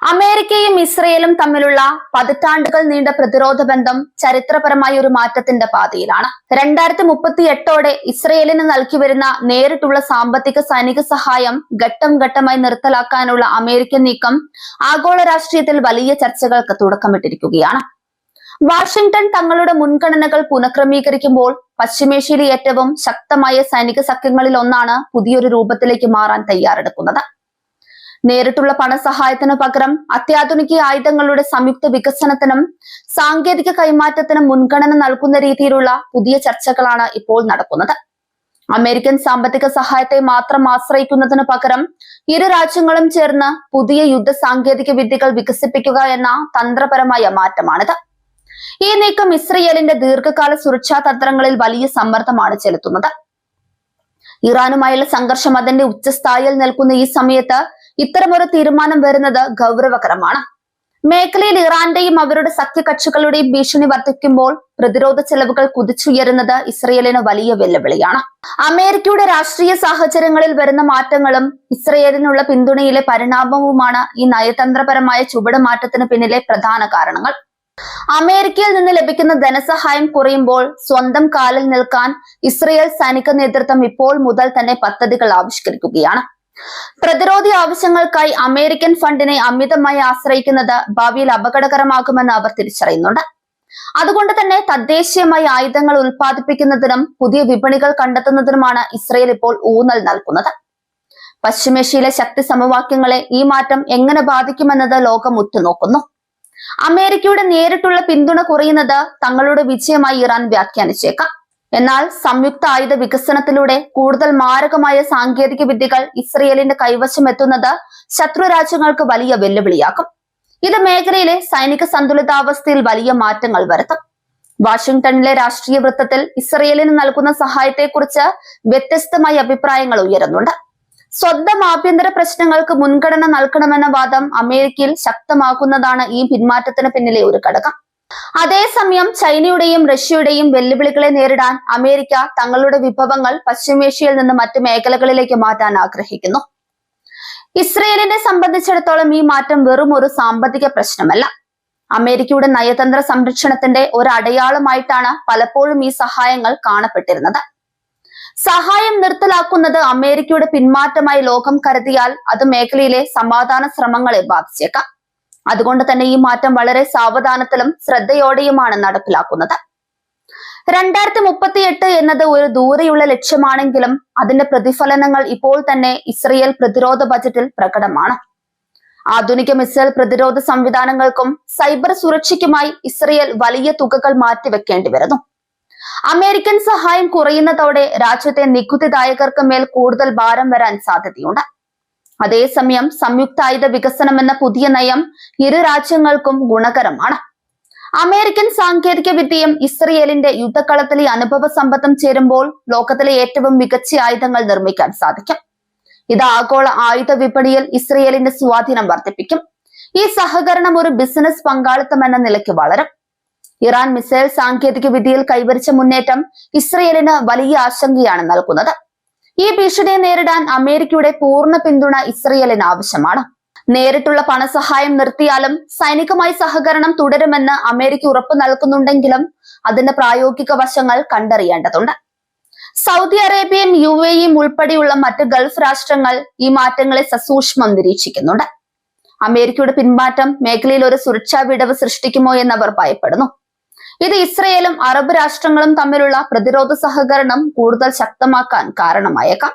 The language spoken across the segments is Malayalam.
അമേരിക്കയും ഇസ്രയേലും തമ്മിലുള്ള പതിറ്റാണ്ടുകൾ നീണ്ട പ്രതിരോധ ബന്ധം ചരിത്രപരമായ ഒരു മാറ്റത്തിന്റെ പാതയിലാണ്. 2038ഓടെ ഇസ്രയേലിന് നൽകി വരുന്ന നേരിട്ടുള്ള സാമ്പത്തിക സൈനിക സഹായം ഘട്ടം ഘട്ടമായി നിർത്തലാക്കാനുള്ള അമേരിക്കൻ നീക്കം ആഗോള രാഷ്ട്രീയത്തിൽ വലിയ ചർച്ചകൾക്ക് തുടക്കമിട്ടിരിക്കുകയാണ്. വാഷിംഗ്ടൺ തങ്ങളുടെ മുൻഗണനകൾ പുനഃക്രമീകരിക്കുമ്പോൾ പശ്ചിമേഷ്യയിലെ ഏറ്റവും ശക്തമായ സൈനിക സഖ്യങ്ങളിൽ ഒന്നാണ് പുതിയൊരു രൂപത്തിലേക്ക് മാറാൻ തയ്യാറെടുക്കുന്നത്. നേരിട്ടുള്ള പണസഹായത്തിനു പകരം അത്യാധുനിക ആയുധങ്ങളുടെ സംയുക്ത വികസനത്തിനും സാങ്കേതിക കൈമാറ്റത്തിനും മുൻഗണന നൽകുന്ന രീതിയിലുള്ള പുതിയ ചർച്ചകളാണ് ഇപ്പോൾ നടക്കുന്നത്. അമേരിക്കൻ സാമ്പത്തിക സഹായത്തെ മാത്രം ആശ്രയിക്കുന്നതിനു പകരം ഇരു രാജ്യങ്ങളും ചേർന്ന് പുതിയ യുദ്ധ സാങ്കേതിക വിദ്യകൾ വികസിപ്പിക്കുക എന്ന തന്ത്രപരമായ മാറ്റമാണിത്. ഈ നീക്കം ഇസ്രയേലിന്റെ ദീർഘകാല സുരക്ഷാ തന്ത്രങ്ങളിൽ വലിയ സമ്മർദ്ദമാണ് ചെലുത്തുന്നത്. ഇറാനുമായുള്ള സംഘർഷം അതിന്റെ ഉച്ചസ്ഥായിയിൽ നിൽക്കുന്ന ഈ സമയത്ത് ഇത്തരമൊരു തീരുമാനം വരുന്നത് ഗൗരവകരമാണ്. മേഖലയിൽ ഇറാന്റെയും അവരുടെ സഖ്യകക്ഷികളുടെയും ഭീഷണി വർദ്ധിക്കുമ്പോൾ പ്രതിരോധ ചെലവുകൾ കുതിച്ചുയരുന്നത് ഇസ്രയേലിന് വലിയ വെല്ലുവിളിയാണ്. അമേരിക്കയുടെ രാഷ്ട്രീയ സാഹചര്യങ്ങളിൽ വരുന്ന മാറ്റങ്ങളും ഇസ്രയേലിനുള്ള പിന്തുണയിലെ പരിണാമവുമാണ് ഈ നയതന്ത്രപരമായ ചുവടുമാറ്റത്തിന് പിന്നിലെ പ്രധാന കാരണങ്ങൾ. അമേരിക്കയിൽ നിന്ന് ലഭിക്കുന്ന ധനസഹായം കുറയുമ്പോൾ സ്വന്തം കാലിൽ നിൽക്കാൻ ഇസ്രയേൽ സൈനിക നേതൃത്വം ഇപ്പോൾ മുതൽ തന്നെ പദ്ധതികൾ ആവിഷ്കരിക്കുകയാണ്. പ്രതിരോധ ആവശ്യങ്ങൾക്കായി അമേരിക്കൻ ഫണ്ടിനെ അമിതമായി ആശ്രയിക്കുന്നത് ഭാവിയിൽ അപകടകരമാകുമെന്ന് അവർ തിരിച്ചറിയുന്നുണ്ട്. അതുകൊണ്ട് തന്നെ തദ്ദേശീയമായി ആയുധങ്ങൾ ഉൽപ്പാദിപ്പിക്കുന്നതിനും പുതിയ വിപണികൾ കണ്ടെത്തുന്നതിനുമാണ് ഇസ്രയേൽ ഇപ്പോൾ ഊന്നൽ നൽകുന്നത്. പശ്ചിമേഷ്യയിലെ ശക്തി സമവാക്യങ്ങളെ ഈ മാറ്റം എങ്ങനെ ബാധിക്കുമെന്നത് ലോകം ഉറ്റുനോക്കുന്നു. അമേരിക്കയുടെ നേരിട്ടുള്ള പിന്തുണ കുറയുന്നത് തങ്ങളുടെ വിജയമായി ഇറാൻ വ്യാഖ്യാനിച്ചേക്കാം. എന്നാൽ സംയുക്ത ആയുധ വികസനത്തിലൂടെ കൂടുതൽ മാരകമായ സാങ്കേതിക വിദ്യകൾ ഇസ്രയേലിന്റെ കൈവശം എത്തുന്നത് ശത്രു രാജ്യങ്ങൾക്ക് വലിയ വെല്ലുവിളിയാക്കും. ഇത് മേഖലയിലെ സൈനിക സന്തുലിതാവസ്ഥയിൽ വലിയ മാറ്റങ്ങൾ വരുത്തും. വാഷിംഗ്ടണിലെ രാഷ്ട്രീയ വൃത്തത്തിൽ ഇസ്രയേലിന് നൽകുന്ന സഹായത്തെക്കുറിച്ച് വ്യത്യസ്തമായ അഭിപ്രായങ്ങൾ ഉയരുന്നുണ്ട്. സ്വന്തം ആഭ്യന്തര പ്രശ്നങ്ങൾക്ക് മുൻഗണന നൽകണമെന്ന വാദം അമേരിക്കയിൽ ശക്തമാക്കുന്നതാണ് ഈ പിന്മാറ്റത്തിന് പിന്നിലെ ഒരു ഘടകം. അതേസമയം ചൈനയുടെയും റഷ്യയുടെയും വെല്ലുവിളികളെ നേരിടാൻ അമേരിക്ക തങ്ങളുടെ വിഭവങ്ങൾ പശ്ചിമേഷ്യയിൽ നിന്ന് മറ്റ് മേഖലകളിലേക്ക് മാറ്റാൻ ആഗ്രഹിക്കുന്നു. ഇസ്രയേലിനെ സംബന്ധിച്ചിടത്തോളം ഈ മാറ്റം വെറും ഒരു സാമ്പത്തിക പ്രശ്നമല്ല. അമേരിക്കയുടെ നയതന്ത്ര സംരക്ഷണത്തിന്റെ ഒരു അടയാളമായിട്ടാണ് പലപ്പോഴും ഈ സഹായങ്ങൾ കാണപ്പെട്ടിരുന്നത്. സഹായം നിർത്തലാക്കുന്നത് അമേരിക്കയുടെ പിന്മാറ്റമായി ലോകം കരുതിയാൽ അത് മേഖലയിലെ സമാധാന ശ്രമങ്ങളെ ബാധിച്ചേക്കാം. അതുകൊണ്ട് തന്നെ ഈ മാറ്റം വളരെ സാവധാനത്തിലും ശ്രദ്ധയോടെയുമാണ് നടപ്പിലാക്കുന്നത്. 2038 എന്നത് ഒരു ദൂരെയുള്ള ലക്ഷ്യമാണെങ്കിലും അതിന്റെ പ്രതിഫലനങ്ങൾ ഇപ്പോൾ തന്നെ ഇസ്രയേൽ പ്രതിരോധ ബജറ്റിൽ പ്രകടമാണ്. ആധുനിക മിസൈൽ പ്രതിരോധ സംവിധാനങ്ങൾക്കും സൈബർ സുരക്ഷയ്ക്കുമായി ഇസ്രയേൽ വലിയ തുകകൾ മാറ്റിവെക്കേണ്ടി വരുന്നു. അമേരിക്കൻ സഹായം കുറയുന്നതോടെ രാജ്യത്തെ നികുതിദായകർക്ക് മേൽ കൂടുതൽ ഭാരം വരാൻ സാധ്യതയുണ്ട്. അതേസമയം സംയുക്ത ആയുധ വികസനം എന്ന പുതിയ നയം ഇരു രാജ്യങ്ങൾക്കും ഗുണകരമാണ്. അമേരിക്കൻ സാങ്കേതിക വിദ്യയും ഇസ്രയേലിന്റെ യുദ്ധക്കളത്തിലെ അനുഭവ സമ്പത്തും ചേരുമ്പോൾ ലോകത്തിലെ ഏറ്റവും മികച്ച ആയുധങ്ങൾ നിർമ്മിക്കാൻ സാധിക്കും. ഇത് ആഗോള ആയുധ വിപണിയിൽ ഇസ്രയേലിന്റെ സ്വാധീനം വർദ്ധിപ്പിക്കും. ഈ സഹകരണം ഒരു ബിസിനസ് പങ്കാളിത്തം എന്ന നിലയ്ക്ക് വളരും. ഇറാൻ മിസൈൽ സാങ്കേതിക വിദ്യയിൽ കൈവരിച്ച മുന്നേറ്റം ഇസ്രയേലിന് വലിയ ആശങ്കയാണ് നൽകുന്നത്. ഈ ഭീഷണിയെ നേരിടാൻ അമേരിക്കയുടെ പൂർണ്ണ പിന്തുണ ഇസ്രയേലിന് ആവശ്യമാണ്. നേരിട്ടുള്ള പണസഹായം നിർത്തിയാലും സൈനികമായി സഹകരണം തുടരുമെന്ന് അമേരിക്ക ഉറപ്പു നൽകുന്നുണ്ടെങ്കിലും അതിന്റെ പ്രായോഗിക വശങ്ങൾ കണ്ടറിയേണ്ടതുണ്ട്. സൗദി അറേബ്യയും UAEയും ഉൾപ്പെടെയുള്ള മറ്റ് ഗൾഫ് രാഷ്ട്രങ്ങൾ ഈ മാറ്റങ്ങളെ സസൂക്ഷ്മം നിരീക്ഷിക്കുന്നുണ്ട്. അമേരിക്കയുടെ പിന്മാറ്റം മേഖലയിൽ ഒരു സുരക്ഷാ വിടവ് സൃഷ്ടിക്കുമോ എന്ന് അവർ ഭയപ്പെടുന്നു. ഇത് ഇസ്രയേലും അറബ് രാഷ്ട്രങ്ങളും തമ്മിലുള്ള പ്രതിരോധ സഹകരണം കൂടുതൽ ശക്തമാക്കാൻ കാരണമായേക്കാം.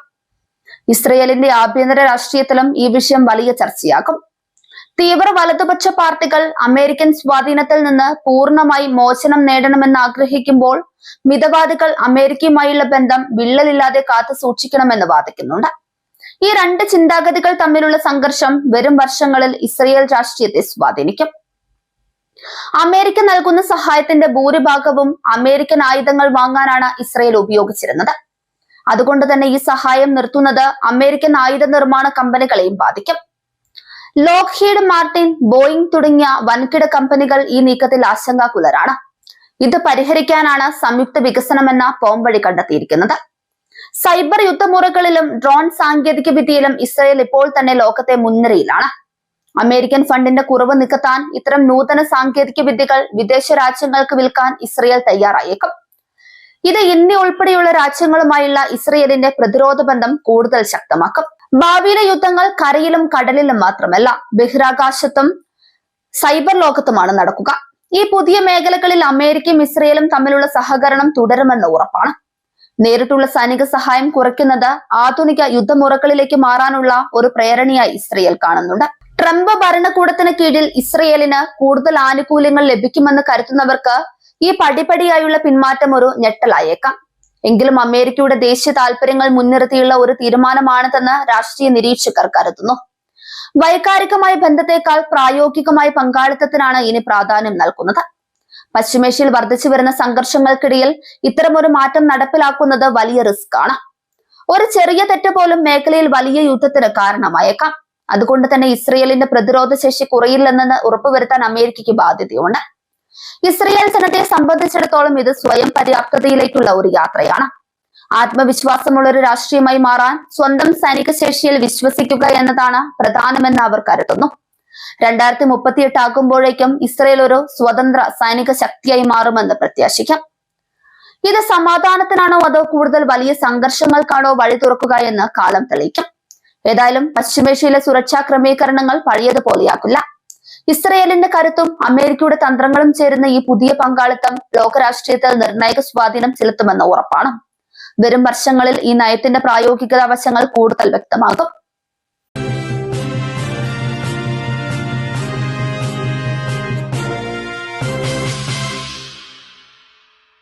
ഇസ്രയേലിന്റെ ആഭ്യന്തര രാഷ്ട്രീയത്തിലും ഈ വിഷയം വലിയ ചർച്ചയാകും. തീവ്ര വലതുപക്ഷ പാർട്ടികൾ അമേരിക്കൻ സ്വാധീനത്തിൽ നിന്ന് പൂർണ്ണമായി മോചനം നേടണമെന്ന് ആഗ്രഹിക്കുമ്പോൾ മിതവാദികൾ അമേരിക്കയുമായുള്ള ബന്ധം വിള്ളലില്ലാതെ കാത്തു സൂക്ഷിക്കണമെന്ന് വാദിക്കുന്നുണ്ട്. ഈ രണ്ട് ചിന്താഗതികൾ തമ്മിലുള്ള സംഘർഷം വരും വർഷങ്ങളിൽ ഇസ്രയേൽ രാഷ്ട്രീയത്തെ സ്വാധീനിക്കും. അമേരിക്ക നൽകുന്ന സഹായത്തിന്റെ ഭൂരിഭാഗവും അമേരിക്കൻ ആയുധങ്ങൾ വാങ്ങാനാണ് ഇസ്രയേൽ ഉപയോഗിച്ചിരുന്നത്. അതുകൊണ്ട് തന്നെ ഈ സഹായം നിർത്തുന്നത് അമേരിക്കൻ ആയുധ നിർമ്മാണ കമ്പനികളെയും ബാധിക്കും. ലോക്ഹീഡ് മാർട്ടിൻ, ബോയിങ് തുടങ്ങിയ വൻകിട കമ്പനികൾ ഈ നീക്കത്തിൽ ആശങ്കാകുലരാണ്. ഇത് പരിഹരിക്കാനാണ് സംയുക്ത വികസനം എന്ന പോംവഴി കണ്ടെത്തിയിരിക്കുന്നത്. സൈബർ യുദ്ധമുറകളിലും ഡ്രോൺ സാങ്കേതിക വിദ്യയിലും ഇസ്രയേൽ ഇപ്പോൾ തന്നെ ലോകത്തെ മുൻനിരയിലാണ്. അമേരിക്കൻ ഫണ്ടിന്റെ കുറവ് നികത്താൻ ഇത്തരം നൂതന സാങ്കേതിക വിദ്യകൾ വിദേശ രാജ്യങ്ങൾക്ക് വിൽക്കാൻ ഇസ്രയേൽ തയ്യാറായേക്കും. ഇത് ഇന്ത്യ ഉൾപ്പെടെയുള്ള രാജ്യങ്ങളുമായുള്ള ഇസ്രയേലിന്റെ പ്രതിരോധ ബന്ധം കൂടുതൽ ശക്തമാക്കും. ഭാവിയിലെ യുദ്ധങ്ങൾ കരയിലും കടലിലും മാത്രമല്ല, ബഹിരാകാശത്തും സൈബർ ലോകത്തുമാണ് നടക്കുക. ഈ പുതിയ മേഖലകളിൽ അമേരിക്കയും ഇസ്രയേലും തമ്മിലുള്ള സഹകരണം തുടരുമെന്ന് ഉറപ്പാണ്. നേരിട്ടുള്ള സൈനിക സഹായം കുറയ്ക്കുന്നത് ആധുനിക യുദ്ധമുറകളിലേക്ക് മാറാനുള്ള ഒരു പ്രേരണയായി ഇസ്രയേൽ കാണുന്നുണ്ട്. ട്രംപ് ഭരണകൂടത്തിന് കീഴിൽ ഇസ്രയേലിന് കൂടുതൽ ആനുകൂല്യങ്ങൾ ലഭിക്കുമെന്ന് കരുതുന്നവർക്ക് ഈ പടിപടിയായുള്ള പിന്മാറ്റം ഒരു ഞെട്ടലായേക്കാം. എങ്കിലും അമേരിക്കയുടെ ദേശീയ താൽപര്യങ്ങൾ മുൻനിർത്തിയുള്ള ഒരു തീരുമാനമാണിതെന്ന് രാഷ്ട്രീയ നിരീക്ഷകർ കരുതുന്നു. വൈകാരികമായ ബന്ധത്തെക്കാൾ പ്രായോഗികമായ പങ്കാളിത്തത്തിനാണ് ഇനി പ്രാധാന്യം നൽകുന്നത്. പശ്ചിമേഷ്യയിൽ വർദ്ധിച്ചു വരുന്ന സംഘർഷങ്ങൾക്കിടയിൽ ഇത്തരമൊരു മാറ്റം നടപ്പിലാക്കുന്നത് വലിയ റിസ്ക് ആണ്. ഒരു ചെറിയ തെറ്റ് പോലും മേഖലയിൽ വലിയ യുദ്ധത്തിന് കാരണമായേക്കാം. അതുകൊണ്ട് തന്നെ ഇസ്രയേലിന്റെ പ്രതിരോധ ശേഷി കുറയില്ലെന്ന് ഉറപ്പുവരുത്താൻ അമേരിക്കയ്ക്ക് ബാധ്യതയുണ്ട്. ഇസ്രയേൽ ജനതയെ സംബന്ധിച്ചിടത്തോളം ഇത് സ്വയം പര്യാപ്തതയിലേക്കുള്ള ഒരു യാത്രയാണ്. ആത്മവിശ്വാസമുള്ള ഒരു രാഷ്ട്രീയമായി മാറാൻ സ്വന്തം സൈനിക ശേഷിയിൽ വിശ്വസിക്കുക എന്നതാണ് പ്രധാനമെന്ന് അവർ കരുതുന്നു. 2038 ആകുമ്പോഴേക്കും ഇസ്രയേൽ ഒരു സ്വതന്ത്ര സൈനിക ശക്തിയായി മാറുമെന്ന് പ്രത്യാശിക്കാം. ഇത് സമാധാനത്തിനാണോ അതോ കൂടുതൽ വലിയ സംഘർഷങ്ങൾക്കാണോ വഴി തുറക്കുക എന്ന് കാലം തെളിയിക്കും. ഏതായാലും പശ്ചിമേഷ്യയിലെ സുരക്ഷാ ക്രമീകരണങ്ങൾ പഴയതുപോലെയാക്കില്ല. ഇസ്രയേലിന്റെ കരുത്തും അമേരിക്കയുടെ തന്ത്രങ്ങളും ചേരുന്ന ഈ പുതിയ പങ്കാളിത്തം ലോകരാഷ്ട്രീയത്തിൽ നിർണായക സ്വാധീനം ചെലുത്തുമെന്ന് ഉറപ്പാണ്. വരും വർഷങ്ങളിൽ ഈ നയത്തിന്റെ പ്രായോഗികത വശങ്ങൾ കൂടുതൽ വ്യക്തമാകും.